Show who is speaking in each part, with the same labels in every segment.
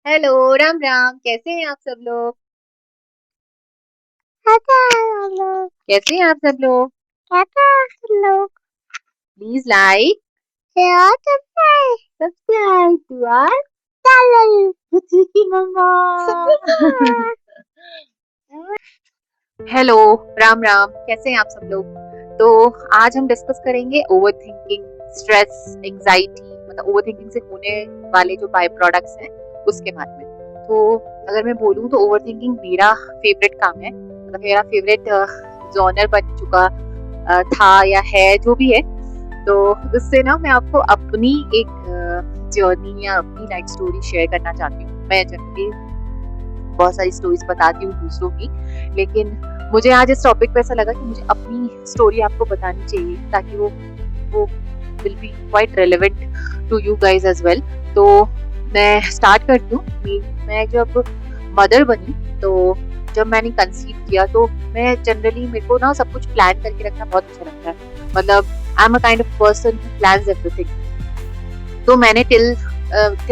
Speaker 1: Hello, Ram Ram. कैसे हैं आप सब लोग?
Speaker 2: कैसे हैं हम लोग?
Speaker 1: कैसे हैं आप सब लोग?
Speaker 2: कैसे हैं हम लोग?
Speaker 1: Please like,
Speaker 2: share subscribe
Speaker 1: subscribe to our
Speaker 2: channel
Speaker 1: Prithvi की mamma.
Speaker 2: Subscribe.
Speaker 1: Hello, Ram Ram. कैसे हैं आप सब लोग? तो आज हम डिस्कस करेंगे ओवर थिंकिंग, स्ट्रेस, एंजाइटी, मतलब ओवर थिंकिंग से होने वाले जो बाय प्रोडक्ट्स हैं उसके बारे में। तो अगर मैं बोलूँ तो ओवर थिंकिंग मेरा फेवरेट काम है, मतलब मेरा फेवरेट जॉनर बन चुका था या है, जो भी है। तो उससे ना मैं आपको अपनी एक जर्नी या अपनी लाइफ स्टोरी शेयर करना चाहती हूँ। मैं जनरली बहुत सारी स्टोरीज बताती हूँ दूसरों की, लेकिन मुझे आज इस टॉपिक पे ऐसा लगा कि मुझे अपनी स्टोरी आपको बतानी चाहिए, ताकि वो will be quite relevant to you guys as well. तो मैं स्टार्ट करती हूँ। मैं जब मदर बनी, तो जब मैंने कंसीव किया, तो मैं जनरली, मेरे को ना सब कुछ प्लान करके रखना बहुत अच्छा लगता है। मतलब I am a kind of person who plans everything. तो मैंने till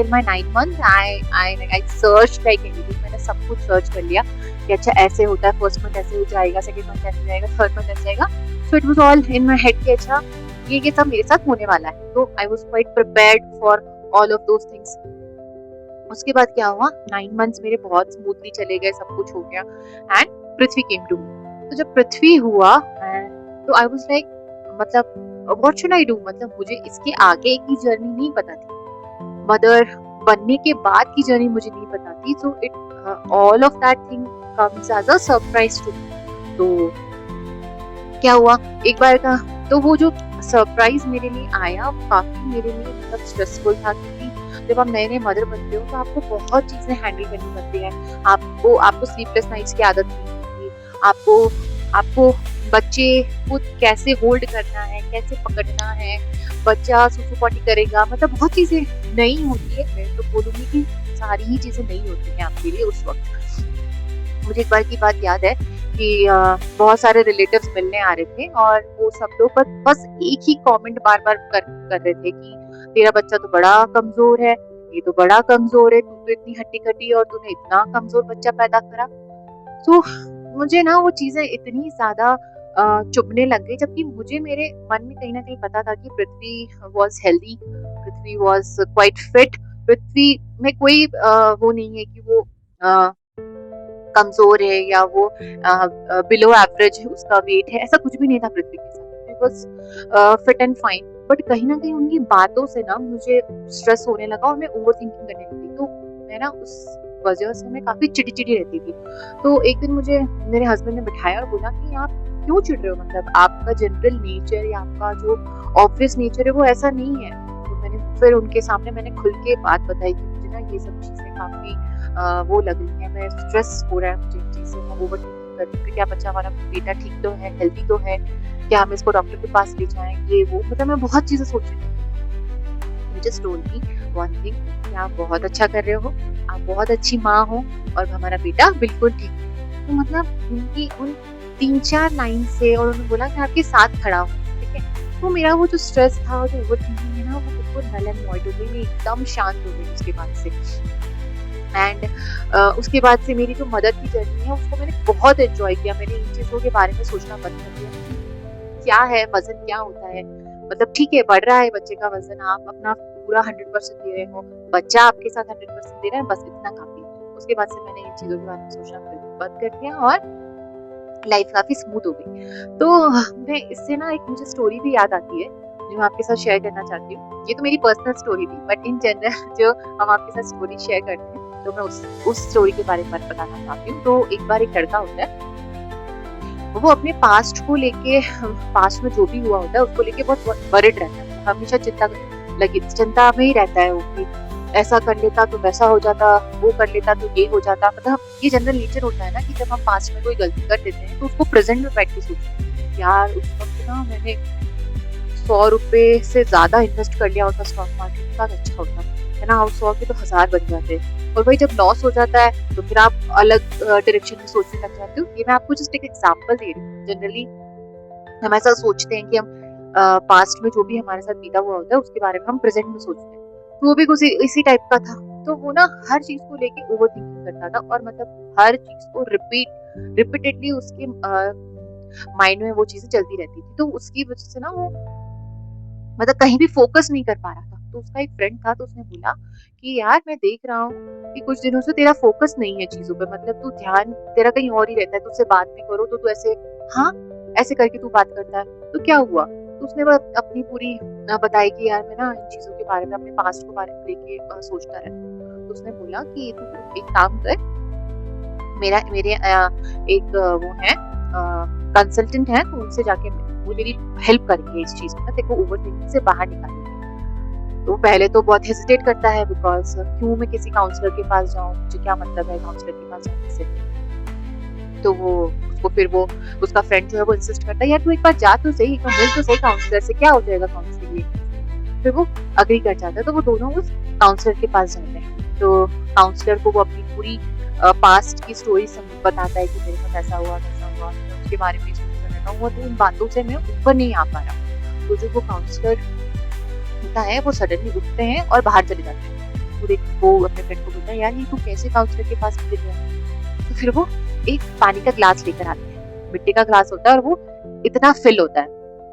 Speaker 1: my 9 month I search like anything. मैंने सब कुछ सर्च कर लिया कि अच्छा ऐसे होता है, फर्स्ट मंथ ऐसे हो जाएगा, सेकंड मंथ ऐसे हो जाएगा, थर्ड मंथ ऐसे जाएगा। So it was all in my head कि अच्छा ये सब मेरे साथ होने वाला है। तो I was quite prepared for all of those things. उसके बाद क्या हुआ, 9 मंथ्स मेरे बहुत स्मूथली चले गए, सब कुछ हो गया, and Prithvi came to me. तो जब पृथ्वी हुआ, तो आई वाज लाइक, मतलब व्हाट शुड आई डू, मतलब मुझे इसके आगे की जर्नी नहीं पता थी। मदर बनने के बाद की जर्नी मुझे नहीं पता थी। So it all of that thing comes as a surprise to me. तो क्या हुआ एक बार का, तो वो जो सरप्राइज मेरे लिए आया वो काफी मेरे लिए मतलब स्ट्रेसफुल था, क्योंकि जब आप नए नए मदर बनते हो तो आपको बहुत चीजें हैंडल करनी पड़ती है। आपको आपको स्लीपलेस नाइट्स की आदत नहीं होती। आपको आपको बच्चे को कैसे होल्ड करना है, कैसे पकड़ना है, बच्चा सुसु पॉटी करेगा, मतलब बहुत चीजें नई होती है। मैं तो बोलूंगी कि सारी ही चीजें नई होती हैं आपके लिए उस वक्त। मुझे एक बार की बात याद है कि बहुत सारे रिलेटिव्स मिलने आ रहे थे, और वो सब लोग बस एक ही कमेंट बार बार कर रहे थे कि तेरा बच्चा तो बड़ा कमजोर है, ये तो बड़ा कमजोर है, तू तो इतनी हट्टी कट्टी और तूने इतना कमजोर बच्चा पैदा करा। तो मुझे ना वो चीजें इतनी ज्यादा चुभने लग गई, जबकि मुझे मेरे मन में कहीं ना कहीं पता था कि Prithvi was healthy, Prithvi was quite fit. Prithvi में कोई वो नहीं है कि वो कमजोर है या वो बिलो एवरेज उसका वेट है, ऐसा कुछ भी नहीं था पृथ्वी के साथ। It was fit and fine. But कहीं ना कहीं उनकी बातों से ना मुझे स्ट्रेस होने लगा, और मैं ओवर थिंकिंग करने लगी। तो मैं ना उस वजह से मैं काफी चिड़ी चिड़ी रहती थी। तो एक दिन मुझे मेरे हस्बैंड ने बिठाया और बोला कि आप क्यों चिढ़ रहे हो, मतलब आपका जनरल नेचर या आपका जो ऑब्वियस नेचर है वो ऐसा नहीं है। तो मैंने फिर उनके सामने मैंने खुल के बात बताई कि मुझे ना ये सब चीजें काफी वो लग रही है, मैं स्ट्रेस हो रहा है मुझे इन चीज़ से, मैं ओवर थिंकिंग कर रही हूँ कि क्या बच्चा हमारा बेटा ठीक तो है, हेल्दी तो है, क्या हम इसको डॉक्टर के पास ले जाएं, ये वो, मतलब मैं बहुत चीजें सोच रही थी। मुझे टोल्ड मी वन थिंग कि आप बहुत अच्छा कर रहे हो, आप बहुत अच्छी माँ हो, और हमारा बेटा बिल्कुल ठीक है। तो मतलब उनकी उन 3-4 लाइन से, और उन्होंने बोला कि आपके साथ खड़ा हूँ, ठीक है। तो मेरा वो जो स्ट्रेस था, जो ओवर थिंकिंग है ना, वो बिल्कुल नल एंड वॉइड हो गई, मैं एकदम शांत हो गई उसके बाद से। एंड उसके बाद से मेरी जो मदर की जर्नी है उसको मैंने बहुत एंजॉय किया। मैंने इन चीज़ों के बारे में सोचना बंद कर दिया कि क्या है वजन, क्या होता है, मतलब ठीक है बढ़ रहा है बच्चे का वजन, आप अपना पूरा 100% दे रहे हो, बच्चा आपके साथ 100% दे रहा है, बस इतना काफी है। उसके बाद से मैंने इन चीज़ों के बारे में सोचना बंद कर दिया, और लाइफ काफी स्मूथ हो गई। तो मैं इससे ना एक मुझे स्टोरी भी याद आती है जो मैं आपके साथ शेयर करना चाहती हूँ। ये तो मेरी पर्सनल स्टोरी थी, बट इन जनरल जो हम आपके साथ स्टोरी शेयर करते हैं, तो मैं उस स्टोरी के बारे में बताना चाहती हूँ। तो एक बार एक लड़का होता है, वो अपने पास्ट को लेके, पास्ट में जो भी हुआ होता है उसको लेके बहुत वरिड रहता है, हमेशा चिंता में ही रहता है वो कि ऐसा कर लेता तो वैसा हो जाता, वो कर लेता तो ये हो जाता। मतलब ये जनरल नेचर होता है ना कि जब हम पास्ट में कोई गलती कर देते हैं तो उसको प्रेजेंट में बैठ के सोचते हैं, यार उस वक्त ना मैंने 100 रुपए से ज्यादा इन्वेस्ट कर लिया होता स्टॉक मार्केट में, बहुत अच्छा होता है ना, और 100 के तो 1000 बन जाते हैं। और भाई जब लॉस हो जाता है तो फिर आप अलग डायरेक्शन में सोचने लग जाते हो। ये मैं आपको जस्ट एक एग्जांपल दे रही हूँ। जनरली हम ऐसा सोचते हैं कि हम पास्ट में जो भी हमारे साथ बीता हुआ होता है उसके बारे में हम प्रेजेंट में सोचते हैं। तो वो भी कुछ इसी टाइप का था। तो वो ना हर चीज को लेके ओवर थिंकिंग करता था और मतलब हर चीज को रिपीटेडली उसके माइंड में वो चीजें चलती रहती थी। तो उसकी वजह से ना वो मतलब कहीं भी फोकस नहीं कर पा रहा था। तो उसका एक फ्रेंड था, तो उसने बोला कि यार मैं देख रहा हूँ कि कुछ दिनों से तेरा फोकस नहीं है चीजों पे, मतलब तू ध्यान तेरा कहीं और ही रहता है, तुझसे बात भी करो तो तू ऐसे हाँ ऐसे करके तू बात करता है, तो क्या हुआ? तो उसने वो अपनी पूरी बताई कि यार मैं ना इन चीजों के बारे में, अपने पास्ट के बारे में लेके सोचता रहता हूँ। तो उसने बोला कि तू एक काम कर, मेरे एक वो है कंसल्टेंट है, तो उनसे जाके वो तेरी हेल्प करेंगे इस चीज में, तेरे को ओवर थिंकिंग से बाहर निकालेंगे। तो पहले तो बहुत हेजिटेट करता है, बिकॉज क्यों मैं किसी काउंसलर के पास जाऊं, मुझे क्या मतलब है काउंसलर के पास जाने से। तो वो उसको फिर वो उसका फ्रेंड जो है वो इंसिस्ट करता है, यार तू एक बार जा तो सही, एक बार मिल तो सही काउंसलर से, क्या हो जाएगा काउंसलिंग में। फिर वो अग्री कर जाता है, तो वो दोनों उस काउंसलर के पास जाते हैं। तो काउंसलर को वो अपनी पूरी पास्ट की स्टोरी बताता है कि मेरे साथ ऐसा हुआ वैसा हुआ, मैं उसके बारे में सोचता रहता हूँ, तो उन बातों से मैं ऊपर नहीं आ पा रहा। तो जो वो काउंसलर होता है वो सडनली उठते हैं और बाहर चले जाते हैं। वो अपने फ्रेंड को बोलता है, यार ये तू कैसे काउंसलर के पास चले गया? तो फिर वो एक पानी का ग्लास लेकर आते हैं, मिट्टी का ग्लास होता है और वो इतना फिल होता है।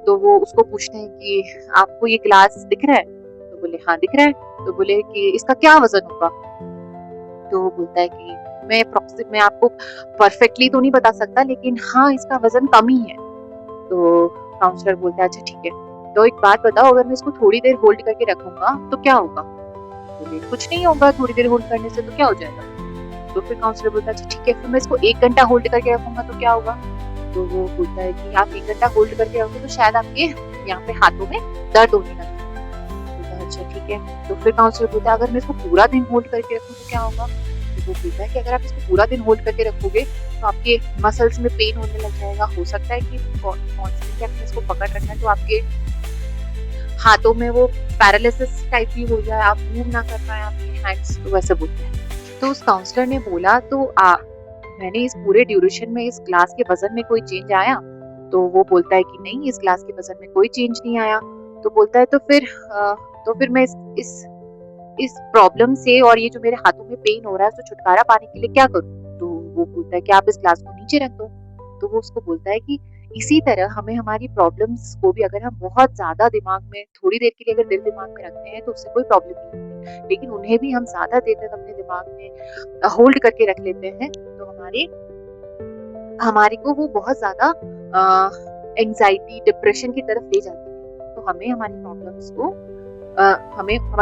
Speaker 1: तो वो उसको पूछते हैं कि आपको ये ग्लास दिख रहा है? तो बोले हाँ दिख रहा है। तो बोले कि इसका क्या वजन होगा? तो वो बोलता है कि मैं आपको परफेक्टली तो नहीं बता सकता, लेकिन हाँ इसका वजन कम ही है। तो काउंसलर बोलता है अच्छा ठीक है, तो एक बात बताओ, अगर मैं इसको थोड़ी देर होल्ड करके रखूंगा तो क्या होगा? बोले कुछ नहीं होगा, थोड़ी देर होल्ड करने से तो क्या हो जाएगा? तो फिर काउंसलर बोलता है अच्छा ठीक है, फिर मैं इसको 1 घंटा होल्ड करके रखूंगा तो क्या होगा? तो वो बोलता है कि आप 1 घंटा होल्ड करके रखोगे तो शायद आपके यहाँ पे हाथों में दर्द होने लगे। बोलता है अच्छा ठीक है। तो फिर काउंसलर बोलता है अगर मैं इसको पूरा दिन होल्ड करके रखूँ तो क्या होगा? तो वो बोलता है कि अगर आप इसको पूरा दिन होल्ड करके रखोगे तो आपके मसल्स में पेन होने लग जाएगा, हो सकता है कि कॉन्स्टेंटली आपने इसको पकड़ रखना है तो आपके हाथों में वो पैरालिसिस टाइप की हो जाए, आप मूव ना कर पाए आपके हैंड्स, तो वैसे बोलते हैं। तो उस काउंसलर ने बोला तो मैंने इस पूरे ड्यूरेशन में इस ग्लास के वजन में कोई चेंज आया? तो वो बोलता है कि नहीं, इस ग्लास के वजन में कोई चेंज नहीं आया। तो बोलता है तो फिर मैं इस प्रॉब्लम से और ये जो मेरे हाथों में पेन हो रहा है, तो छुटकारा पाने के लिए क्या करूं? तो वो बोलता है कि आप इस ग्लास को नीचे रख दो। तो वो उसको बोलता है कि इसी तरह हमें हमारी प्रॉब्लम्स को भी अगर हम बहुत ज्यादा दिमाग में थोड़ी देर के लिए अगर दिल दिमाग में रखते हैं तो उससे कोई प्रॉब्लम नहीं होती, लेकिन उन्हें भी हम ज्यादा देर तक अपने दिमाग में होल्ड करके रख लेते हैं तो हमारे को वो बहुत ज्यादा एंजाइटी डिप्रेशन की तरफ ले जाती है। तो हमें हमारी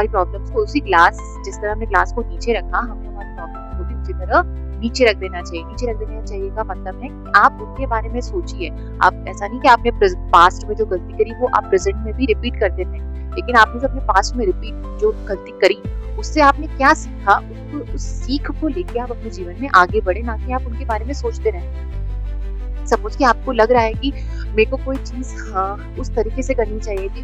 Speaker 1: प्रॉब्लम्स को उसी ग्लास, जिस तरह हमने ग्लास को नीचे रखा, हमें हमारी प्रॉब्लम्स को भी उसी तरह नीचे रख देना चाहिए। नीचे रख देना चाहिए का मतलब है कि आप उनके बारे में सोचिए। आप ऐसा नहीं कि आपने पास्ट में जो गलती करी वो आप प्रेजेंट में भी रिपीट करते थे, लेकिन आपने जो अपने पास्ट में रिपीट जो गलती करी उससे आपने क्या सीखा, उस सीख को लेके आप अपने जीवन में आगे बढ़े, ना कि आप उनके बारे में सोचते रहे। सपोज कि आपको लग रहा है कि मेरे को कोई चीज उस तरीके से करनी चाहिए थी,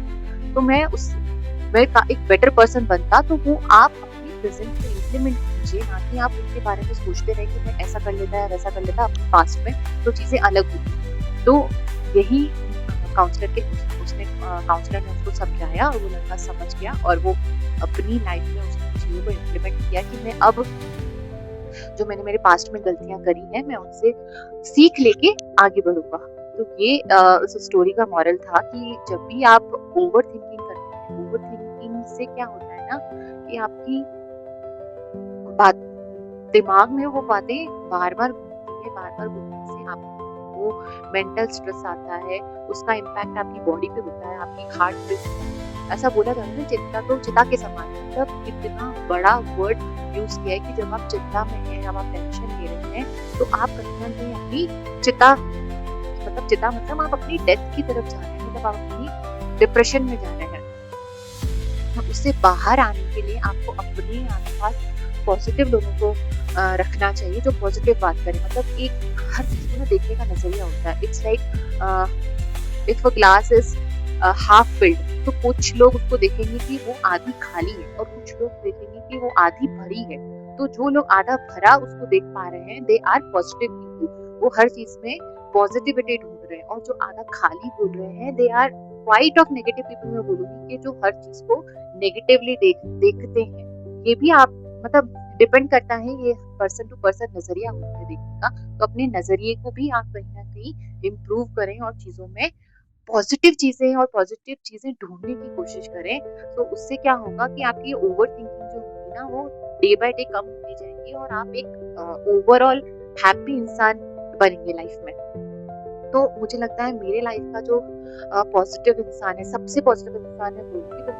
Speaker 1: तो मैं एक बेटर पर्सन बनता, तो वो आप अपने प्रेजेंट में इम्प्लीमेंट कीजिए, ना कि आप उनके बारे में सोचते रहे कि मैं ऐसा कर लेता है वैसा कर लेता अपने पास्ट में, तो चीजें अलग होती। तो यही काउंसलर ने उसको समझाया और वो लड़का समझ गया और वो अपनी लाइफ में उसने चीजों को इम्प्लीमेंट किया कि मैं अब जो मैंने मेरे पास्ट में गलतियां करी हैं मैं उनसे सीख लेके आगे बढ़ूंगा। तो ये उस स्टोरी का मॉरल था कि जब भी आप ओवर थिंकिंग करते हैं, ओवर थिंकिंग से क्या होता है ना कि आपकी बात दिमाग में वो बातें बार बार घूमती है, बार बार घूमने से आपको मेंटल स्ट्रेस आता है, उसका इम्पैक्ट आपकी बॉडी पे होता है, आपकी हार्ट पे होता है। ऐसा बोला जाता है चिंता तो चिता के समान है, मतलब इतना बड़ा वर्ड यूज किया है कि जब आप चिंता में हैं, जब आप टेंशन ले रहे हैं, तो आप कहीं ना कहीं अपनी चिता मतलब आप अपनी डेथ की तरफ जा रहे हैं, मतलब आप अपनी डिप्रेशन में जा रहे हैं। तो उससे बाहर आने के लिए आपको अपने आसपास पॉजिटिव लोगों को रखना चाहिए जो पॉजिटिव बात करें। मतलब एक हर चीज को ना देखने का नजरिया होता है। It's like if a glass is half filled, तो कुछ लोग उसको देखेंगे कि वो आधी खाली है और कुछ लोग देखेंगे कि वो आधी भरी है। तो जो लोग आधा भरा उसको देख पा रहे हैं, दे आर पॉजिटिव पीपल, वो हर चीज में पॉजिटिविटी ढूंढ रहे हैं। और जो आधा खाली बोल रहे हैं, they are quite of negative people, मैं बोलूंगी कि जो हर चीज को नेगेटिवली देखते हैं। ये भी आप मतलब डिपेंड करता है, ये पर्सन टू पर्सन नजरिया होता है देखने का। तो अपने नजरिए को भी आप कहीं ना कहीं इम्प्रूव करें और चीजों में पॉजिटिव चीजें और पॉजिटिव चीजें ढूंढने की कोशिश करें। तो उससे क्या होगा कि आपकी ओवर थिंकिंग जो होगी ना वो डे बाय डे कम होती जाएगी और आप एक ओवरऑल हैप्पी इंसान बनेंगे लाइफ में। तो मुझे लगता है मेरे लाइफ का जो पॉजिटिव इंसान है, सबसे पॉजिटिव इंसान है बोलूँगी तो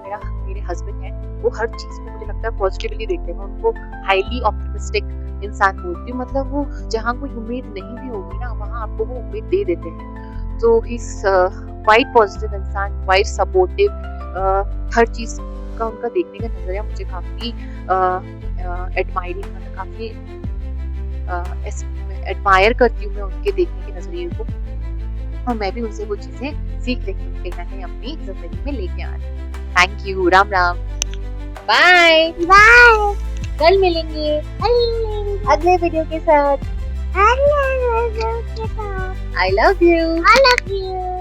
Speaker 1: मेरे हस्बैंड है। वो हर चीज को मुझे लगता है पॉजिटिवली देखते हैं। मैं उनको हाईली ऑप्टिमिस्टिक इंसान बोलती हूँ। मतलब वो जहाँ कोई उम्मीद नहीं भी होगी ना वहाँ आपको वो उम्मीद दे देते हैं। तो ही क्वाइट पॉजिटिव इंसान, क्वाइट सपोर्टिव। हर चीज का उनका देखने का नजरिया मुझे काफी एडमायरिंग, मतलब काफी एडमायर करती हूँ मैं उनके देखने के नजरिए को। और मैं भी उनसे वो चीजें सीख रही हूँ, कहीं ना कहीं अपनी जिंदगी में लेके आ रही हूँ। Thank you, Ram Ram, bye
Speaker 2: bye.
Speaker 1: कल मिलेंगे अगले वीडियो के साथ।
Speaker 2: I love you.
Speaker 1: I love you.
Speaker 2: I love you.